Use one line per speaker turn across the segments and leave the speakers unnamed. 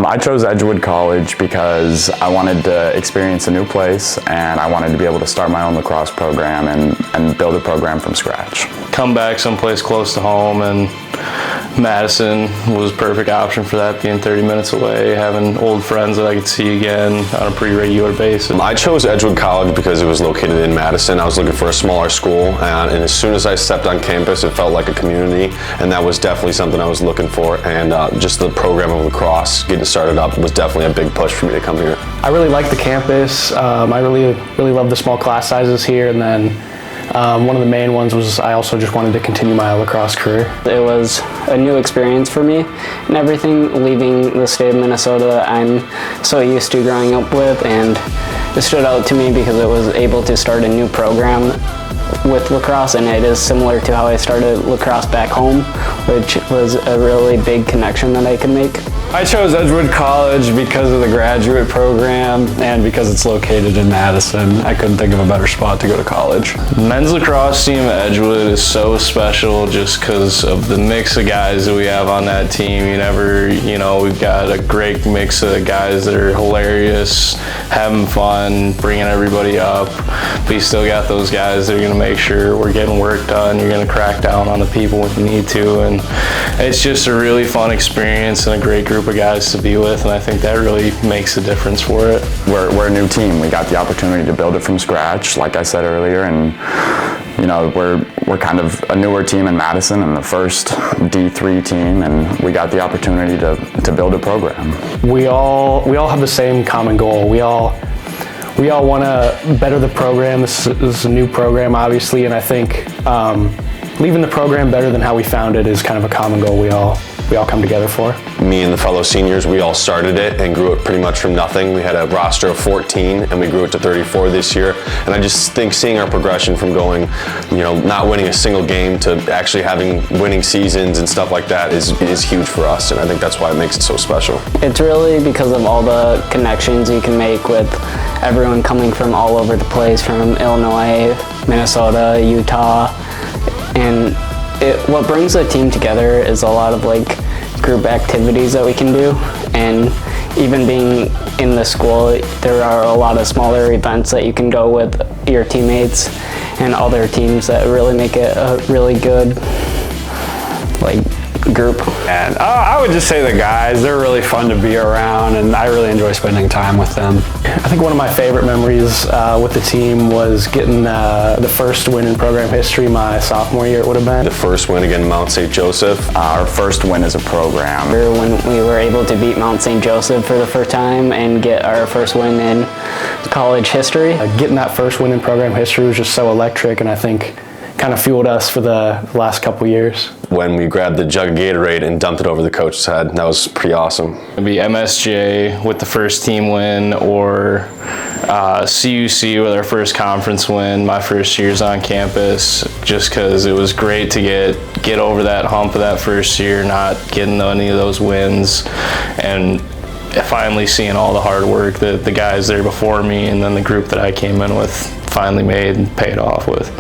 I chose Edgewood College because I wanted to experience a new place, and I wanted to be able to start my own lacrosse program and build a program from scratch.
Come back someplace close to home, and Madison was a perfect option for that, being 30 minutes away, having old friends that I could see again on a pretty regular basis.
I chose Edgewood College because it was located in Madison. I was looking for a smaller school, and as soon as I stepped on campus, it felt like a community, and that was definitely something I was looking for. And just the program of lacrosse getting started up was definitely a big push for me to come here.
I really like the campus. I really love the small class sizes here, and then one of the main ones was I also just wanted to continue my lacrosse career.
It was a new experience for me and everything, leaving the state of Minnesota I'm so used to growing up with, and it stood out to me because it was able to start a new program with lacrosse, and it is similar to how I started lacrosse back home, which was a really big connection that I could make.
I chose Edgewood College because of the graduate program and because it's located in Madison. I couldn't think of a better spot to go to college.
Men's lacrosse team at Edgewood is so special just because of the mix of guys that we have on that team. We've got a great mix of guys that are hilarious, having fun, bringing everybody up. But you still got those guys that are going to make sure we're getting work done. You're going to crack down on the people when you need to. And it's just a really fun experience and a great group of guys to be with, and I think that really makes a difference for it.
We're a new team. We got the opportunity to build it from scratch, like I said earlier, and we're kind of a newer team in Madison and the first D3 team, and we got the opportunity to build a program. We all have the same common goal. We all want to better the program. This is a new program, obviously, and I think leaving the program better than how we found it is kind of a common goal we all come together for.
Me and the fellow seniors, we all started it and grew it pretty much from nothing. We had a roster of 14 and we grew it to 34 this year. And I just think seeing our progression from going, not winning a single game to actually having winning seasons and stuff like that is huge for us. And I think that's why it makes it so special.
It's really because of all the connections you can make with everyone coming from all over the place, from Illinois, Minnesota, Utah, and what brings the team together is a lot of group activities that we can do, and even being in the school, there are a lot of smaller events that you can go with your teammates and other teams that really make it a really good group.
And I would just say the guys, they're really fun to be around, and I really enjoy spending time with them.
I think one of my favorite memories with the team was getting the first win in program history my sophomore year, it would have been.
The first win against Mount St. Joseph.
Our first win as a program.
When we were able to beat Mount St. Joseph for the first time and get our first win in college history.
Getting that first win in program history was just so electric, and I think kind of fueled us for the last couple years.
When we grabbed the jug of Gatorade and dumped it over the coach's head, that was pretty awesome.
It'd be MSJ with the first team win, or CUC with our first conference win my first years on campus, just because it was great to get over that hump of that first year, not getting any of those wins, and finally seeing all the hard work that the guys there before me and then the group that I came in with finally made and paid off with.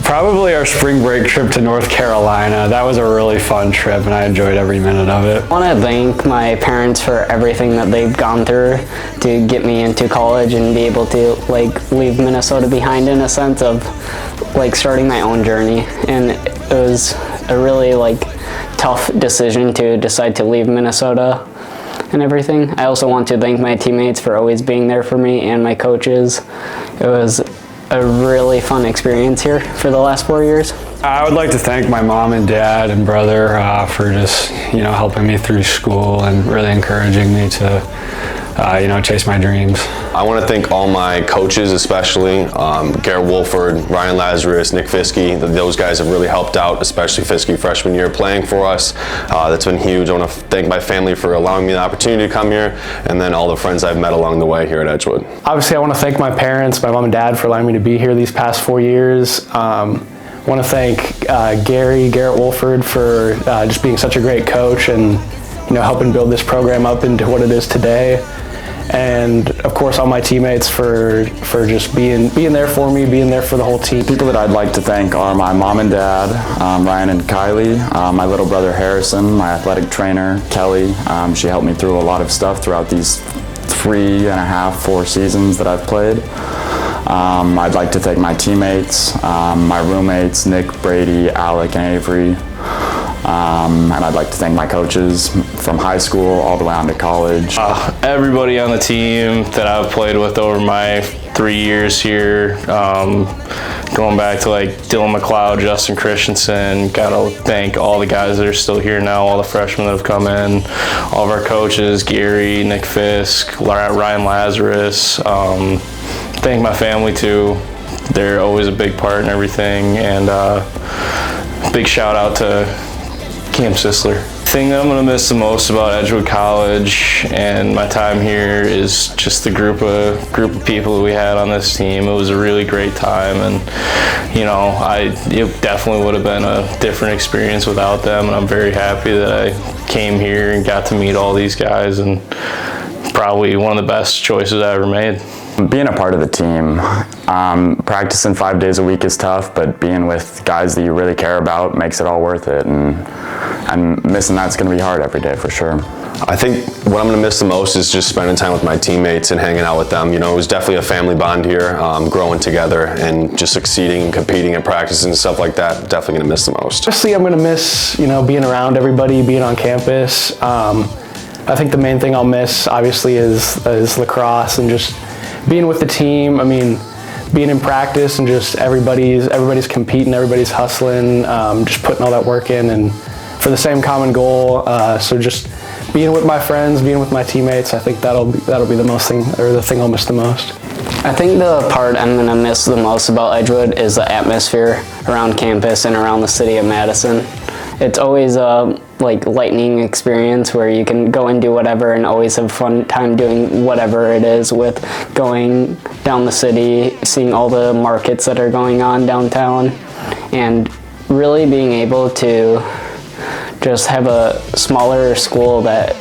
Probably our spring break trip to North Carolina. That was a really fun trip, and I enjoyed every minute of it.
I want to thank my parents for everything that they've gone through to get me into college and be able to leave Minnesota behind, in a sense of starting my own journey. And it was a really tough decision to decide to leave Minnesota and everything. I also want to thank my teammates for always being there for me, and my coaches. It was a really fun experience here for the last 4 years.
I would like to thank my mom and dad and brother for just helping me through school and really encouraging me to chase my dreams.
I want to thank all my coaches, especially Garrett Wolford, Ryan Lazarus, Nick Fiske. Those guys have really helped out, especially Fiske freshman year playing for us. That's been huge. I want to thank my family for allowing me the opportunity to come here, and then all the friends I've met along the way here at Edgewood.
Obviously, I want to thank my parents, my mom and dad, for allowing me to be here these past 4 years. I want to thank Garrett Wolford for just being such a great coach and helping build this program up into what it is today. and of course all my teammates for just being there for me, being there for the whole team.
People that I'd like to thank are my mom and dad, Ryan and Kylie, my little brother Harrison, my athletic trainer Kelly. She helped me through a lot of stuff throughout these 3.5, 4 seasons that I've played. I'd like to thank my teammates, my roommates, Nick, Brady, Alec, and Avery. And I'd like to thank my coaches from high school all the way on to college.
Everybody on the team that I've played with over my 3 years here, going back to like Dylan McLeod, Justin Christensen, gotta thank all the guys that are still here now, all the freshmen that have come in, all of our coaches, Gary, Nick Fisk, Ryan Lazarus. Thank my family too. They're always a big part in everything, and big shout out to Cam Sisler. The thing that I'm gonna miss the most about Edgewood College and my time here is just the group of people that we had on this team. It was a really great time, and you know, it definitely would have been a different experience without them, and I'm very happy that I came here and got to meet all these guys, and probably one of the best choices I ever made.
Being a part of the team, practicing 5 days a week is tough, but being with guys that you really care about makes it all worth it, and missing that's going to be hard every day for sure.
I think what I'm going to miss the most is just spending time with my teammates and hanging out with them. You know, it was definitely a family bond here, growing together and just succeeding and competing and practicing and stuff like that. Definitely going to miss the most.
Honestly, I'm going to miss, being around everybody, being on campus. I think the main thing I'll miss, obviously, is lacrosse and just being with the team. I mean, being in practice and just everybody's competing, everybody's hustling, just putting all that work in and for the same common goal. So just being with my friends, being with my teammates, I think that'll be the thing I'll miss the most.
I think the part I'm gonna miss the most about Edgewood is the atmosphere around campus and around the city of Madison. It's always a lightning experience where you can go and do whatever and always have a fun time doing whatever it is, with going down the city, seeing all the markets that are going on downtown, and really being able to just have a smaller school that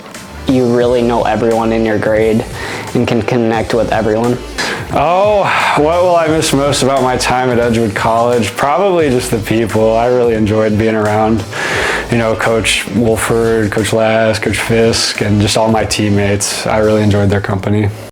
you really know everyone in your grade and can connect with everyone.
Oh, what will I miss most about my time at Edgewood College? Probably just the people. I really enjoyed being around, Coach Wolford, Coach Lass, Coach Fisk, and just all my teammates. I really enjoyed their company.